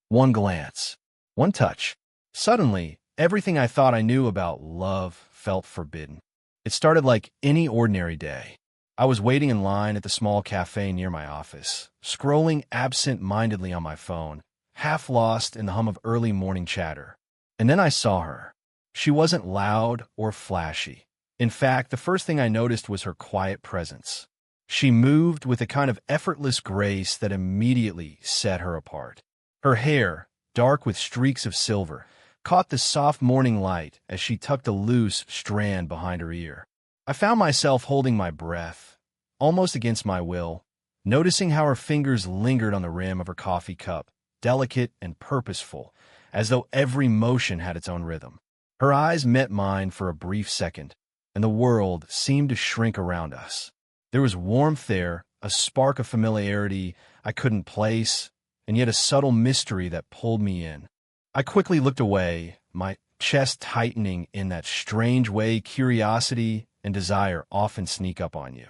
One glance, one touch. Suddenly, everything I thought I knew about love felt forbidden. It started like any ordinary day. I was waiting in line at the small cafe near my office, scrolling absent-mindedly on my phone, half lost in the hum of early morning chatter. And then I saw her. She wasn't loud or flashy. In fact, the first thing I noticed was her quiet presence. She moved with a kind of effortless grace that immediately set her apart. Her hair, dark with streaks of silver, caught the soft morning light as she tucked a loose strand behind her ear. I found myself holding my breath, almost against my will, noticing how her fingers lingered on the rim of her coffee cup, delicate and purposeful, as though every motion had its own rhythm. Her eyes met mine for a brief second, and the world seemed to shrink around us. There was warmth there, a spark of familiarity I couldn't place, and yet a subtle mystery that pulled me in. I quickly looked away, my chest tightening in that strange way curiosity and desire often sneak up on you.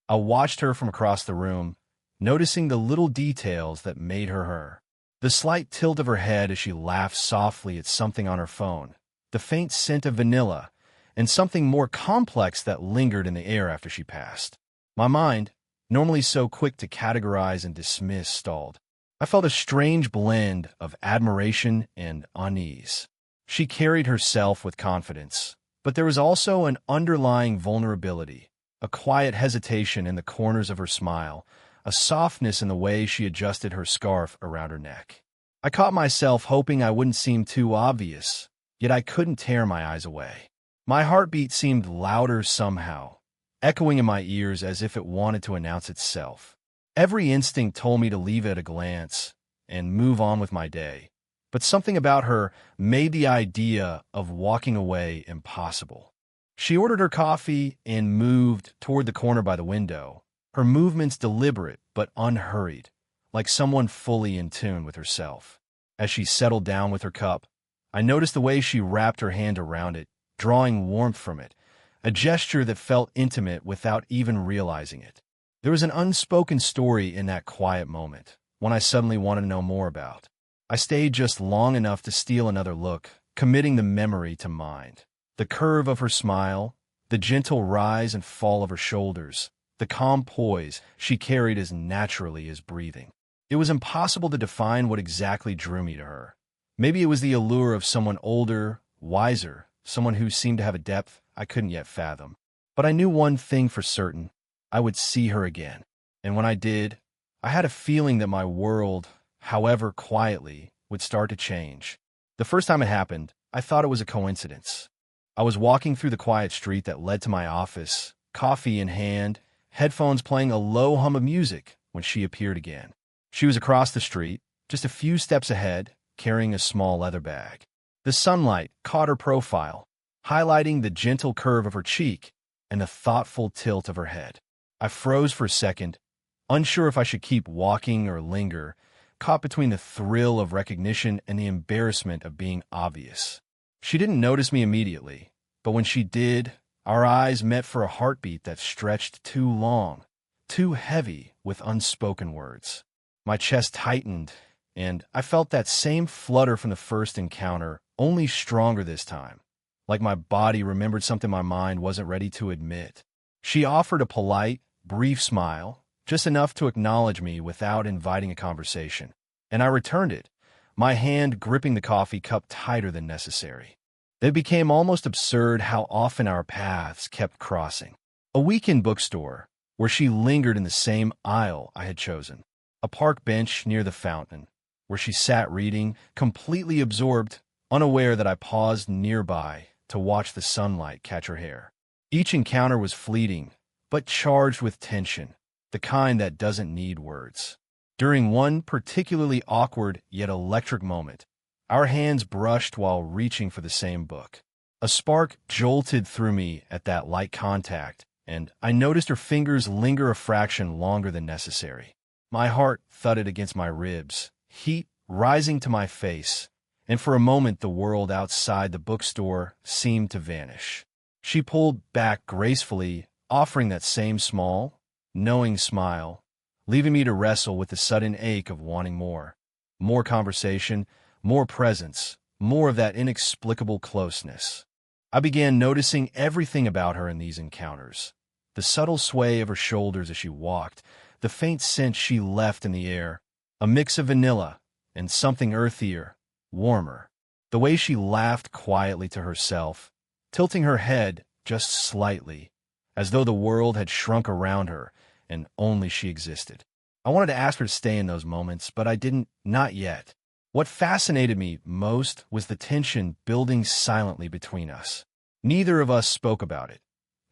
I watched her from across the room, noticing the little details that made her her. The slight tilt of her head as she laughed softly at something on her phone, the faint scent of vanilla, and something more complex that lingered in the air after she passed. My mind, normally so quick to categorize and dismiss, stalled. I felt a strange blend of admiration and unease. She carried herself with confidence, but there was also an underlying vulnerability, a quiet hesitation in the corners of her smile, a softness in the way she adjusted her scarf around her neck. I caught myself hoping I wouldn't seem too obvious, yet I couldn't tear my eyes away. My heartbeat seemed louder somehow, echoing in my ears as if it wanted to announce itself. Every instinct told me to leave it at a glance and move on with my day, but something about her made the idea of walking away impossible. She ordered her coffee and moved toward the corner by the window, her movements deliberate but unhurried, like someone fully in tune with herself. As she settled down with her cup, I noticed the way she wrapped her hand around it, drawing warmth from it, a gesture that felt intimate without even realizing it. There was an unspoken story in that quiet moment, one I suddenly wanted to know more about. I stayed just long enough to steal another look, committing the memory to mind. The curve of her smile, the gentle rise and fall of her shoulders, the calm poise she carried as naturally as breathing. It was impossible to define what exactly drew me to her. Maybe it was the allure of someone older, wiser, someone who seemed to have a depth I couldn't yet fathom. But I knew one thing for certain. I would see her again. And when I did, I had a feeling that my world, however quietly, would start to change. The first time it happened, I thought it was a coincidence. I was walking through the quiet street that led to my office, coffee in hand, headphones playing a low hum of music, when she appeared again. She was across the street, just a few steps ahead, carrying a small leather bag. The sunlight caught her profile, highlighting the gentle curve of her cheek and the thoughtful tilt of her head. I froze for a second, unsure if I should keep walking or linger, caught between the thrill of recognition and the embarrassment of being obvious. She didn't notice me immediately, but when she did, our eyes met for a heartbeat that stretched too long, too heavy with unspoken words. My chest tightened, and I felt that same flutter from the first encounter, only stronger this time, like my body remembered something my mind wasn't ready to admit. She offered a polite, brief smile, just enough to acknowledge me without inviting a conversation, and I returned it, my hand gripping the coffee cup tighter than necessary. It became almost absurd how often our paths kept crossing. A weekend bookstore, where she lingered in the same aisle I had chosen. A park bench near the fountain, where she sat reading, completely absorbed, unaware that I paused nearby to watch the sunlight catch her hair. Each encounter was fleeting, but charged with tension, the kind that doesn't need words. During one particularly awkward yet electric moment, our hands brushed while reaching for the same book. A spark jolted through me at that light contact, and I noticed her fingers linger a fraction longer than necessary. My heart thudded against my ribs, heat rising to my face, and for a moment the world outside the bookstore seemed to vanish. She pulled back gracefully, offering that same small, knowing smile, leaving me to wrestle with the sudden ache of wanting more. more conversation, more presence, more of that inexplicable closeness. I began noticing everything about her in these encounters. The subtle sway of her shoulders as she walked, the faint scent she left in the air, a mix of vanilla and something earthier, warmer. The way she laughed quietly to herself, tilting her head just slightly, as though the world had shrunk around her and only she existed. I wanted to ask her to stay in those moments, but I didn't, not yet. What fascinated me most was the tension building silently between us. Neither of us spoke about it.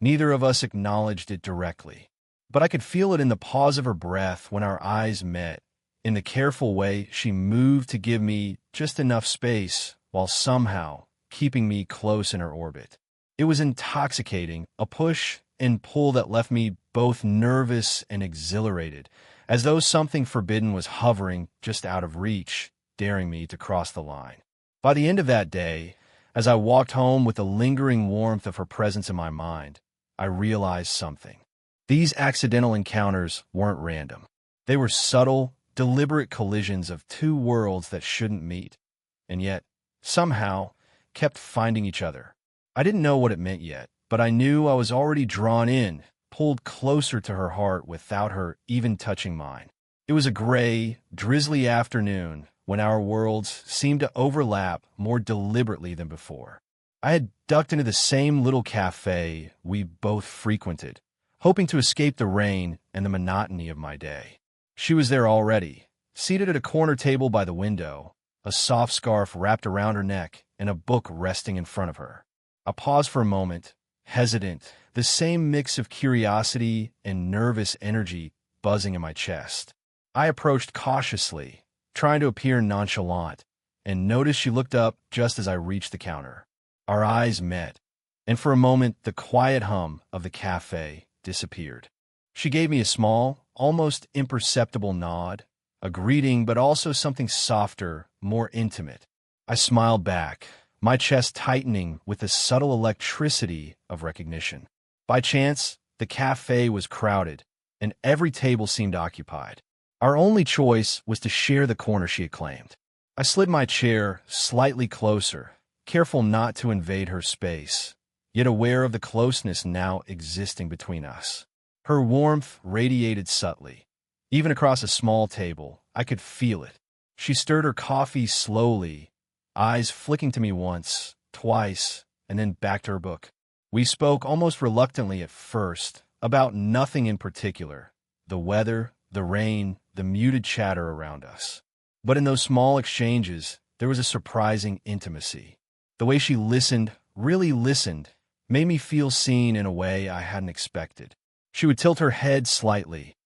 Neither of us acknowledged it directly. But I could feel it in the pause of her breath when our eyes met, in the careful way she moved to give me just enough space while somehow keeping me close in her orbit. It was intoxicating, a push and pull that left me both nervous and exhilarated, as though something forbidden was hovering just out of reach, daring me to cross the line. By the end of that day, as I walked home with the lingering warmth of her presence in my mind, I realized something. These accidental encounters weren't random. They were subtle, deliberate collisions of two worlds that shouldn't meet, and yet, somehow, kept finding each other. I didn't know what it meant yet, but I knew I was already drawn in, pulled closer to her heart without her even touching mine. It was a gray, drizzly afternoon when our worlds seemed to overlap more deliberately than before. I had ducked into the same little cafe we both frequented, hoping to escape the rain and the monotony of my day. She was there already, seated at a corner table by the window, a soft scarf wrapped around her neck and a book resting in front of her. I paused for a moment, hesitant, the same mix of curiosity and nervous energy buzzing in my chest. I approached cautiously, trying to appear nonchalant, and noticed she looked up just as I reached the counter. Our eyes met, and for a moment the quiet hum of the cafe disappeared. She gave me a small, almost imperceptible nod, a greeting but also something softer, more intimate. I smiled back, my chest tightening with the subtle electricity of recognition. By chance, the cafe was crowded, and every table seemed occupied. Our only choice was to share the corner she had claimed. I slid my chair slightly closer, careful not to invade her space, yet aware of the closeness now existing between us. Her warmth radiated subtly. Even across a small table, I could feel it. She stirred her coffee slowly, eyes flicking to me once, twice, and then back to her book. We spoke almost reluctantly at first, about nothing in particular, the weather, the rain, the muted chatter around us. But in those small exchanges, there was a surprising intimacy. The way she listened, really listened, made me feel seen in a way I hadn't expected. She would tilt her head slightly,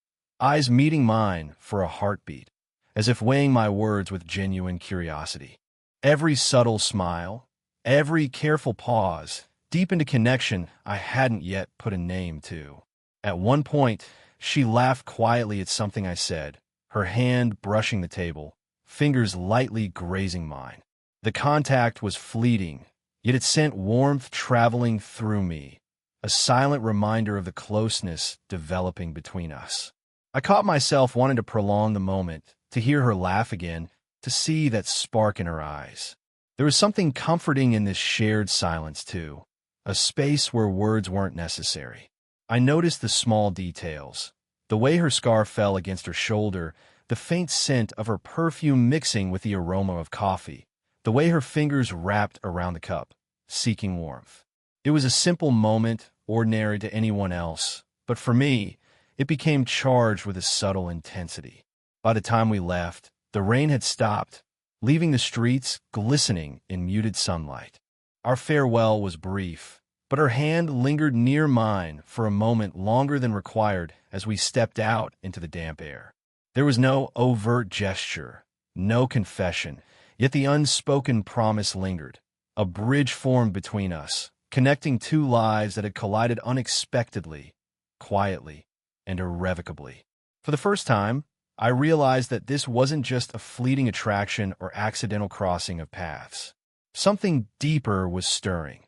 eyes meeting mine for a heartbeat, as if weighing my words with genuine curiosity. Every subtle smile, every careful pause, deepened a connection I hadn't yet put a name to. At one point, she laughed quietly at something I said, her hand brushing the table, fingers lightly grazing mine. The contact was fleeting, yet it sent warmth traveling through me, a silent reminder of the closeness developing between us. I caught myself wanting to prolong the moment, to hear her laugh again, to see that spark in her eyes. There was something comforting in this shared silence, too, a space where words weren't necessary. I noticed the small details, the way her scarf fell against her shoulder, the faint scent of her perfume mixing with the aroma of coffee, the way her fingers wrapped around the cup, seeking warmth. It was a simple moment, ordinary to anyone else, but for me, it became charged with a subtle intensity. By the time we left, the rain had stopped, leaving the streets glistening in muted sunlight. Our farewell was brief, but her hand lingered near mine for a moment longer than required as we stepped out into the damp air. There was no overt gesture, no confession, yet the unspoken promise lingered. A bridge formed between us, connecting two lives that had collided unexpectedly, quietly, and irrevocably. For the first time, I realized that this wasn't just a fleeting attraction or accidental crossing of paths. Something deeper was stirring.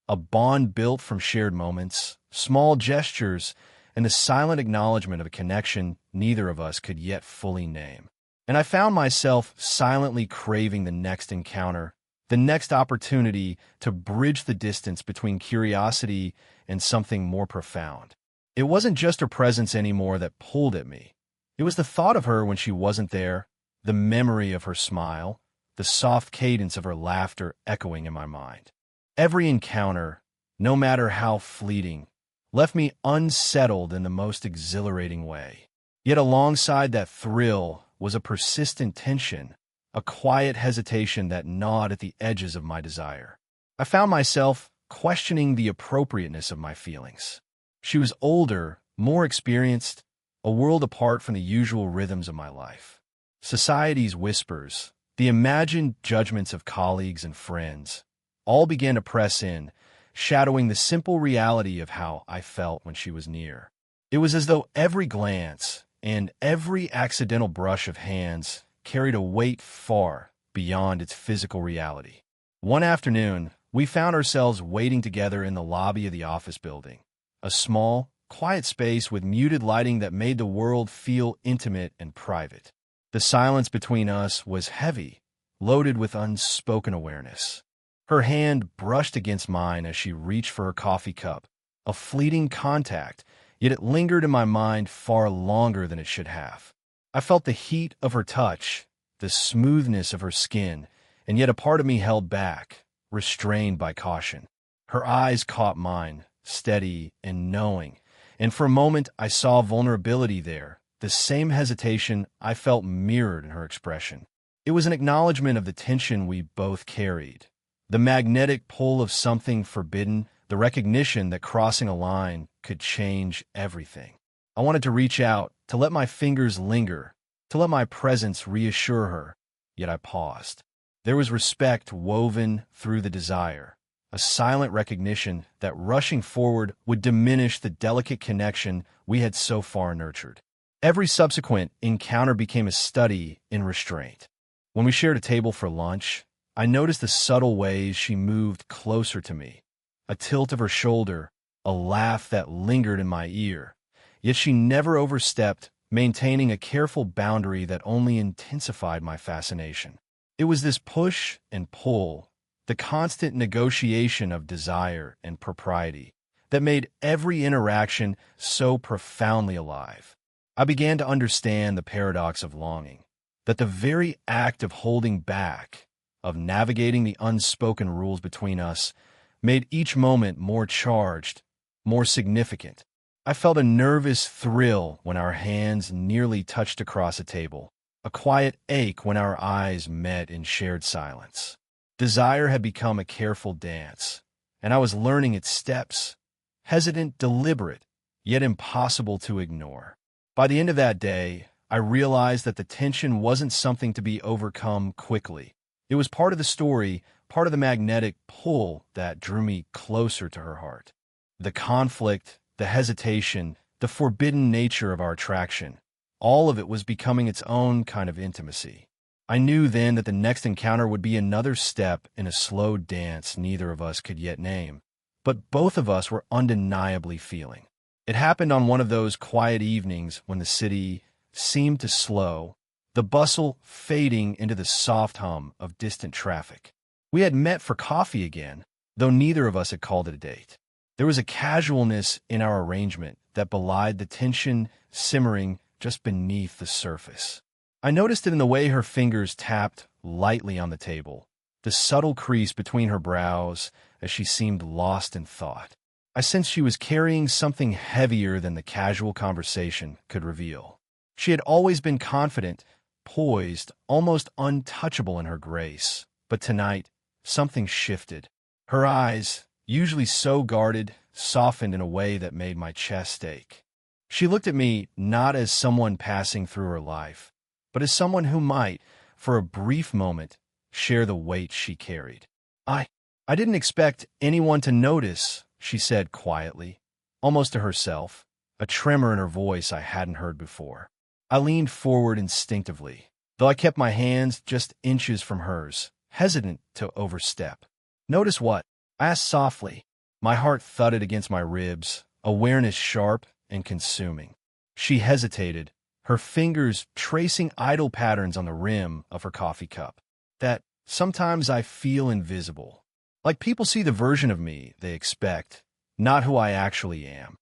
A bond built from shared moments, small gestures, and the silent acknowledgement of a connection neither of us could yet fully name. and I found myself silently craving the next encounter, the next opportunity to bridge the distance between curiosity and something more profound. It wasn't just her presence anymore that pulled at me. It was the thought of her when she wasn't there, the memory of her smile, the soft cadence of her laughter echoing in my mind. Every encounter, no matter how fleeting, left me unsettled in the most exhilarating way. Yet alongside that thrill was a persistent tension, a quiet hesitation that gnawed at the edges of my desire. I found myself questioning the appropriateness of my feelings. She was older, more experienced, a world apart from the usual rhythms of my life. Society's whispers, the imagined judgments of colleagues and friends, all began to press in, shadowing the simple reality of how I felt when she was near. It was as though every glance and every accidental brush of hands carried a weight far beyond its physical reality. One afternoon, we found ourselves waiting together in the lobby of the office building, a small, quiet space with muted lighting that made the world feel intimate and private. The silence between us was heavy, loaded with unspoken awareness. Her hand brushed against mine as she reached for her coffee cup, a fleeting contact, yet it lingered in my mind far longer than it should have. I felt the heat of her touch, the smoothness of her skin, and yet a part of me held back, restrained by caution. Her eyes caught mine, steady and knowing, and for a moment I saw vulnerability there, the same hesitation I felt mirrored in her expression. It was an acknowledgement of the tension we both carried, the magnetic pull of something forbidden, the recognition that crossing a line could change everything. I wanted to reach out, to let my fingers linger, to let my presence reassure her, yet I paused. There was respect woven through the desire, a silent recognition that rushing forward would diminish the delicate connection we had so far nurtured. Every subsequent encounter became a study in restraint. When we shared a table for lunch, I noticed the subtle ways she moved closer to me, a tilt of her shoulder, a laugh that lingered in my ear. Yet she never overstepped, maintaining a careful boundary that only intensified my fascination. It was this push and pull, the constant negotiation of desire and propriety, that made every interaction so profoundly alive. I began to understand the paradox of longing, that the very act of holding back, of navigating the unspoken rules between us, made each moment more charged, more significant. I felt a nervous thrill when our hands nearly touched across a table, a quiet ache when our eyes met in shared silence. Desire had become a careful dance, and I was learning its steps, hesitant, deliberate, yet impossible to ignore. By the end of that day, I realized that the tension wasn't something to be overcome quickly. It was part of the story, part of the magnetic pull that drew me closer to her heart. The conflict, the hesitation, the forbidden nature of our attraction, all of it was becoming its own kind of intimacy. I knew then that the next encounter would be another step in a slow dance neither of us could yet name, but both of us were undeniably feeling. It happened on one of those quiet evenings when the city seemed to slow, the bustle fading into the soft hum of distant traffic. We had met for coffee again, though neither of us had called it a date. There was a casualness in our arrangement that belied the tension simmering just beneath the surface. I noticed it in the way her fingers tapped lightly on the table, the subtle crease between her brows as she seemed lost in thought. I sensed she was carrying something heavier than the casual conversation could reveal. She had always been confident, poised, almost untouchable in her grace, but tonight, something shifted. Her eyes, usually so guarded, softened in a way that made my chest ache. She looked at me not as someone passing through her life, but as someone who might, for a brief moment, share the weight she carried. I didn't expect anyone to notice, she said quietly, almost to herself, a tremor in her voice I hadn't heard before. I leaned forward instinctively, though I kept my hands just inches from hers, hesitant to overstep. "Notice what?" I asked softly. My heart thudded against my ribs, awareness sharp and consuming. She hesitated, her fingers tracing idle patterns on the rim of her coffee cup. That sometimes I feel invisible. Like people see the version of me they expect, not who I actually am.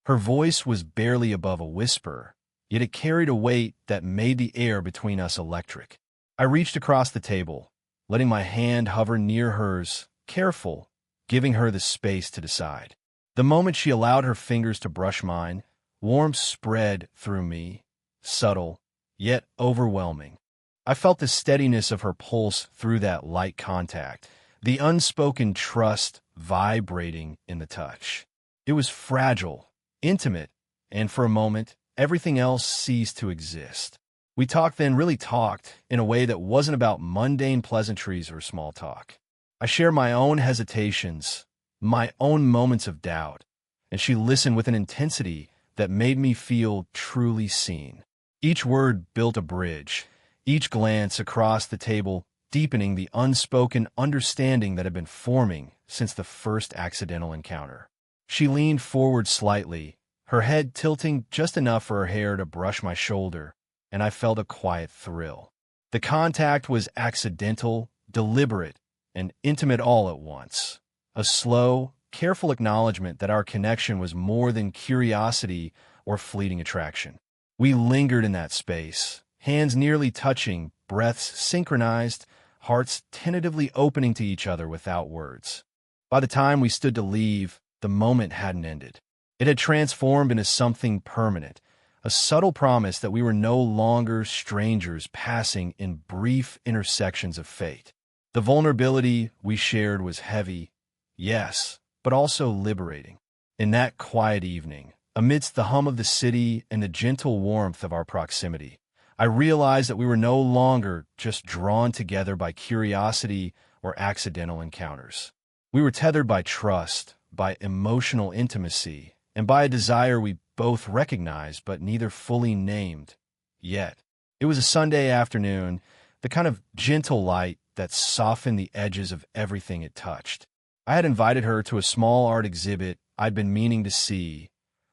Her voice was barely above a whisper, yet it carried a weight that made the air between us electric. I reached across the table, letting my hand hover near hers, careful, giving her the space to decide. The moment she allowed her fingers to brush mine, warmth spread through me, subtle, yet overwhelming. I felt the steadiness of her pulse through that light contact, the unspoken trust vibrating in the touch. It was fragile, intimate, and for a moment, everything else ceased to exist. We talked then, really talked, in a way that wasn't about mundane pleasantries or small talk. I shared my own hesitations, my own moments of doubt, and she listened with an intensity that made me feel truly seen. Each word built a bridge, each glance across the table deepening the unspoken understanding that had been forming since the first accidental encounter. She leaned forward slightly, her head tilting just enough for her hair to brush my shoulder, and I felt a quiet thrill. The contact was accidental, deliberate, and intimate all at once. A slow, careful acknowledgement that our connection was more than curiosity or fleeting attraction. We lingered in that space, hands nearly touching, breaths synchronized, hearts tentatively opening to each other without words. By the time we stood to leave, the moment hadn't ended. It had transformed into something permanent, a subtle promise that we were no longer strangers passing in brief intersections of fate. The vulnerability we shared was heavy, yes, but also liberating. In that quiet evening, amidst the hum of the city and the gentle warmth of our proximity, I realized that we were no longer just drawn together by curiosity or accidental encounters. We were tethered by trust, by emotional intimacy, and by a desire we both recognized but neither fully named yet. It was a Sunday afternoon, the kind of gentle light that softened the edges of everything it touched. I had invited her to a small art exhibit I'd been meaning to see,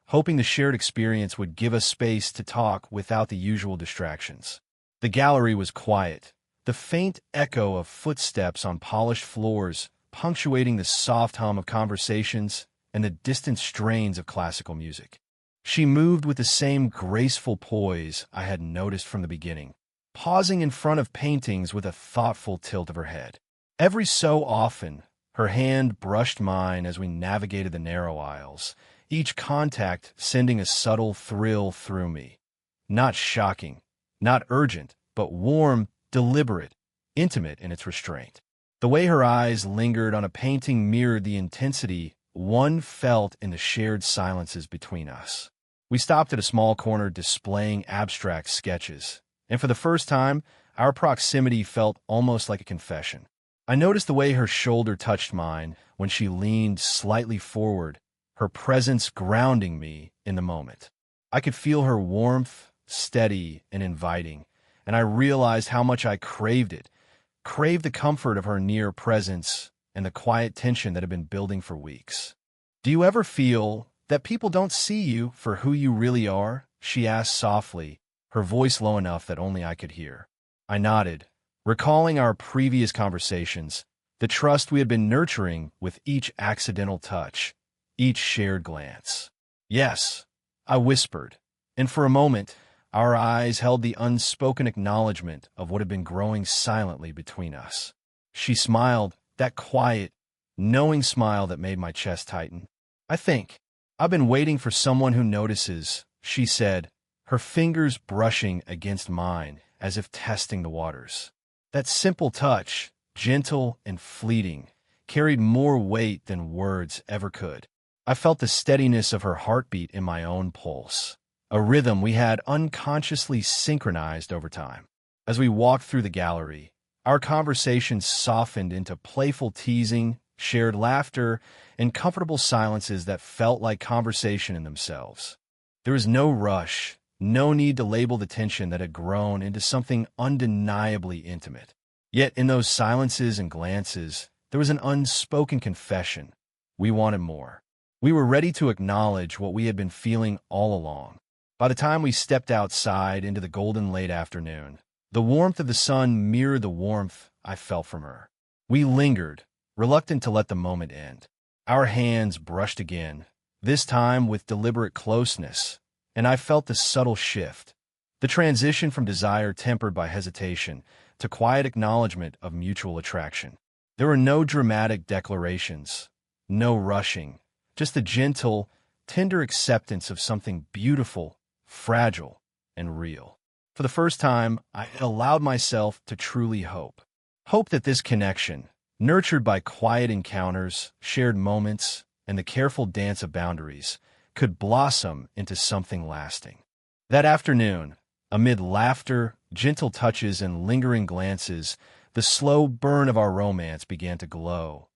hoping the shared experience would give us space to talk without the usual distractions. The gallery was quiet, the faint echo of footsteps on polished floors punctuating the soft hum of conversations and the distant strains of classical music. She moved with the same graceful poise I had noticed from the beginning, pausing in front of paintings with a thoughtful tilt of her head. Every so often, her hand brushed mine as we navigated the narrow aisles, each contact sending a subtle thrill through me. Not shocking, not urgent, but warm, deliberate, intimate in its restraint. The way her eyes lingered on a painting mirrored the intensity one felt in the shared silences between us. We stopped at a small corner displaying abstract sketches, and for the first time, our proximity felt almost like a confession. I noticed the way her shoulder touched mine when she leaned slightly forward, her presence grounding me in the moment. I could feel her warmth, steady and inviting, and I realized how much I craved it, craved the comfort of her near presence and the quiet tension that had been building for weeks. "Do you ever feel that people don't see you for who you really are?" she asked softly, her voice low enough that only I could hear. I nodded, recalling our previous conversations, the trust we had been nurturing with each accidental touch, each shared glance. "Yes," I whispered, and for a moment, our eyes held the unspoken acknowledgement of what had been growing silently between us. She smiled, that quiet, knowing smile that made my chest tighten. "I think I've been waiting for someone who notices," she said, her fingers brushing against mine as if testing the waters. That simple touch, gentle and fleeting, carried more weight than words ever could. I felt the steadiness of her heartbeat in my own pulse, a rhythm we had unconsciously synchronized over time. As we walked through the gallery, our conversation softened into playful teasing, shared laughter, and comfortable silences that felt like conversation in themselves. There was no rush, no need to label the tension that had grown into something undeniably intimate. Yet in those silences and glances, there was an unspoken confession. We wanted more. We were ready to acknowledge what we had been feeling all along. By the time we stepped outside into the golden late afternoon, the warmth of the sun mirrored the warmth I felt from her. We lingered, reluctant to let the moment end. Our hands brushed again, this time with deliberate closeness, and I felt the subtle shift, the transition from desire tempered by hesitation to quiet acknowledgement of mutual attraction. There were no dramatic declarations, no rushing, just a gentle, tender acceptance of something beautiful, fragile, and real. For the first time, I allowed myself to truly hope. Hope that this connection, nurtured by quiet encounters, shared moments, and the careful dance of boundaries, could blossom into something lasting. That afternoon, amid laughter, gentle touches, and lingering glances, the slow burn of our romance began to glow,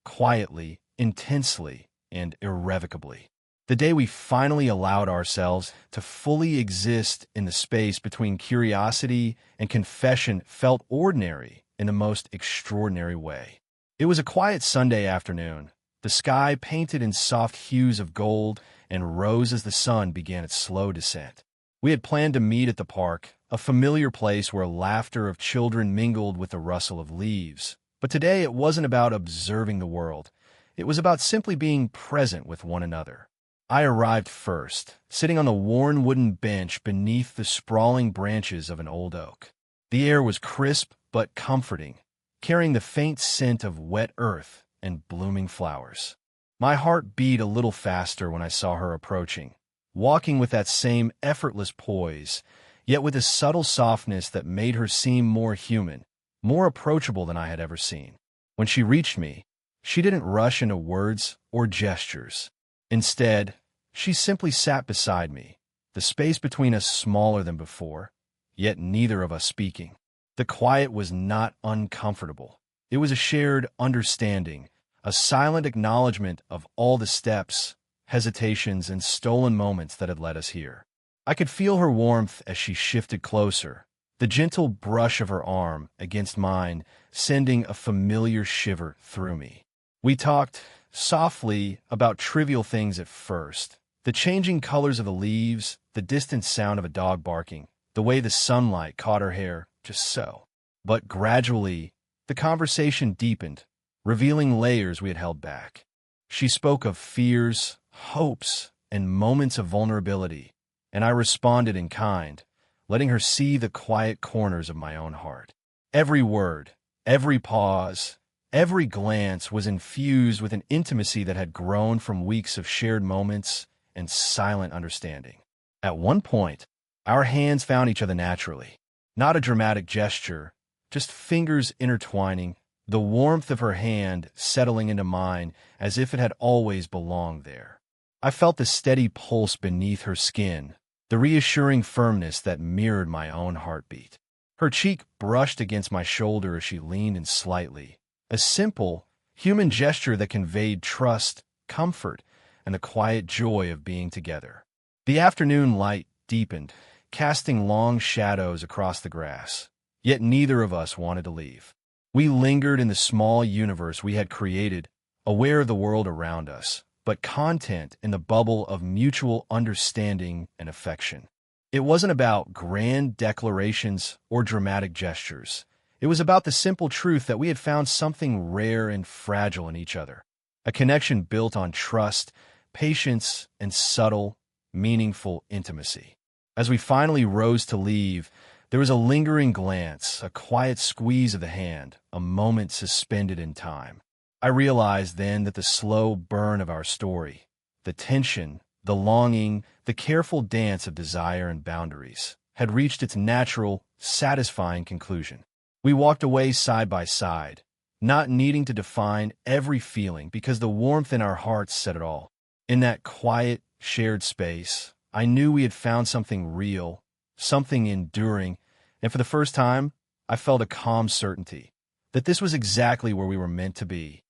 quietly, intensely, and irrevocably. The day we finally allowed ourselves to fully exist in the space between curiosity and confession felt ordinary in the most extraordinary way. It was a quiet Sunday afternoon, the sky painted in soft hues of gold and rose as the sun began its slow descent. We had planned to meet at the park, a familiar place where laughter of children mingled with the rustle of leaves. But today it wasn't about observing the world. It was about simply being present with one another. I arrived first, sitting on the worn wooden bench beneath the sprawling branches of an old oak. The air was crisp but comforting, carrying the faint scent of wet earth and blooming flowers. My heart beat a little faster when I saw her approaching, walking with that same effortless poise, yet with a subtle softness that made her seem more human, more approachable than I had ever seen. When she reached me, she didn't rush into words or gestures. Instead, she simply sat beside me, the space between us smaller than before, yet neither of us speaking. The quiet was not uncomfortable. It was a shared understanding, a silent acknowledgement of all the steps, hesitations, and stolen moments that had led us here. I could feel her warmth as she shifted closer, the gentle brush of her arm against mine sending a familiar shiver through me. We talked softly about trivial things at first, the changing colors of the leaves, the distant sound of a dog barking, the way the sunlight caught her hair, just so. But gradually, the conversation deepened, revealing layers we had held back. She spoke of fears, hopes, and moments of vulnerability, and I responded in kind, letting her see the quiet corners of my own heart. Every word, every pause, every glance was infused with an intimacy that had grown from weeks of shared moments and silent understanding. At one point, our hands found each other naturally. Not a dramatic gesture, just fingers intertwining, the warmth of her hand settling into mine as if it had always belonged there. I felt the steady pulse beneath her skin, the reassuring firmness that mirrored my own heartbeat. Her cheek brushed against my shoulder as she leaned in slightly, a simple, human gesture that conveyed trust, comfort, and the quiet joy of being together. The afternoon light deepened, casting long shadows across the grass, yet neither of us wanted to leave. We lingered in the small universe we had created, aware of the world around us, but content in the bubble of mutual understanding and affection. It wasn't about grand declarations or dramatic gestures. It was about the simple truth that we had found something rare and fragile in each other, a connection built on trust, patience, and subtle, meaningful intimacy. As we finally rose to leave, there was a lingering glance, a quiet squeeze of the hand, a moment suspended in time. I realized then that the slow burn of our story, the tension, the longing, the careful dance of desire and boundaries, had reached its natural, satisfying conclusion. We walked away side by side, not needing to define every feeling because the warmth in our hearts said it all. In that quiet, shared space, I knew we had found something real, something enduring, and for the first time, I felt a calm certainty that this was exactly where we were meant to be,